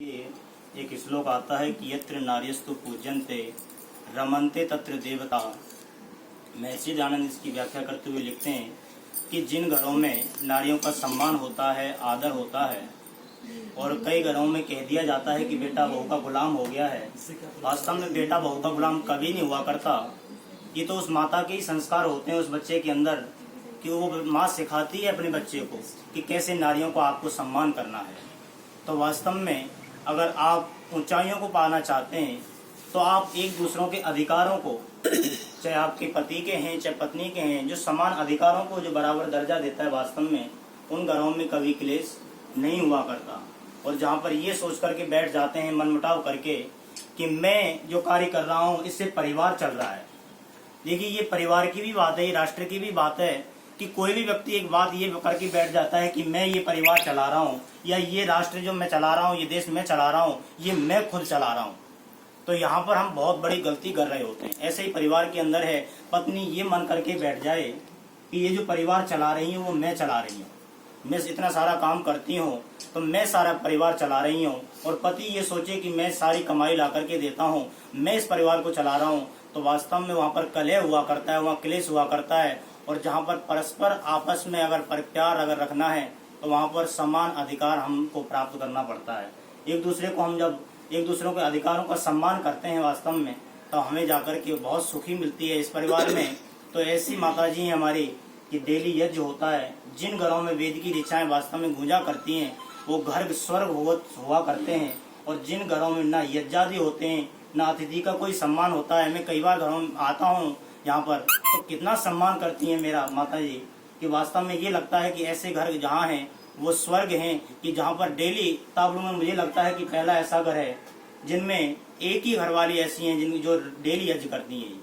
ये एक श्लोक आता है कि यत्र नार्यस्तु पूज्यन्ते रमन्ते तत्र देवता। महर्षि दयानंद इसकी व्याख्या करते हुए लिखते हैं कि जिन घरों में नारियों का सम्मान होता है, आदर होता है, और कई घरों में कह दिया जाता है कि बेटा बहू का गुलाम हो गया है, वास्तव में बेटा बहू का गुलाम कभी नहीं हुआ करता। ये तो उस माता के ही संस्कार होते हैं उस बच्चे के अंदर कि वो माँ सिखाती है अपने बच्चे को कि कैसे नारियों को आपको सम्मान करना है। तो वास्तव में अगर आप ऊंचाइयों को पाना चाहते हैं तो आप एक दूसरों के अधिकारों को, चाहे आपके पति के हैं चाहे पत्नी के हैं, जो समान अधिकारों को जो बराबर दर्जा देता है, वास्तव में उन घरों में कभी क्लेश नहीं हुआ करता। और जहाँ पर ये सोच करके बैठ जाते हैं मनमुटाव करके कि मैं जो कार्य कर रहा हूँ इससे परिवार चल रहा है। देखिए, ये परिवार की भी बात है, ये राष्ट्र की भी बात है कि कोई भी व्यक्ति एक बात ये करके बैठ जाता है कि मैं ये परिवार चला रहा हूँ, या ये राष्ट्र जो मैं चला रहा हूँ, ये देश मैं चला रहा हूँ, ये मैं खुद चला रहा हूँ। तो यहाँ पर हम बहुत बड़ी गलती कर रहे होते हैं। ऐसे ही परिवार के अंदर है, पत्नी ये मन करके बैठ जाए कि ये जो परिवार चला रही हूँ वो मैं चला रही हूँ, मैं इतना सारा काम करती हूँ तो मैं सारा परिवार चला रही हूँ, और पति ये सोचे कि मैं सारी कमाई ला करके देता हूँ, मैं इस परिवार को चला रहा हूँ। तो वास्तव में वहाँ पर कलह हुआ करता है, वहाँ क्लेश हुआ करता है। और जहाँ पर परस्पर आपस में अगर प्यार अगर रखना है तो वहाँ पर समान अधिकार हमको प्राप्त करना पड़ता है। एक दूसरे को हम जब एक दूसरों के अधिकारों का सम्मान करते हैं वास्तव में, तो हमें जाकर के बहुत सुखी मिलती है इस परिवार में। तो ऐसी माता जी हैं हमारी कि डेली यज्ञ होता है। जिन घरों में वेद की ऋचाएं वास्तव में गूंजा करती हैं वो घर स्वर्ग हुआ करते हैं। और जिन घरों में ना यज्ञादि होते हैं, ना अतिथि का कोई सम्मान होता है, मैं कई बार घरों में आता हूँ यहाँ पर तो कितना सम्मान करती हैं मेरा माता जी कि वास्तव में ये लगता है कि ऐसे घर जहाँ हैं वो स्वर्ग हैं, कि जहाँ पर डेली ताबड़ू में मुझे लगता है कि पहला ऐसा घर है जिनमें एक ही घरवाली ऐसी हैं जिन जो डेली यज्ञ करती हैं।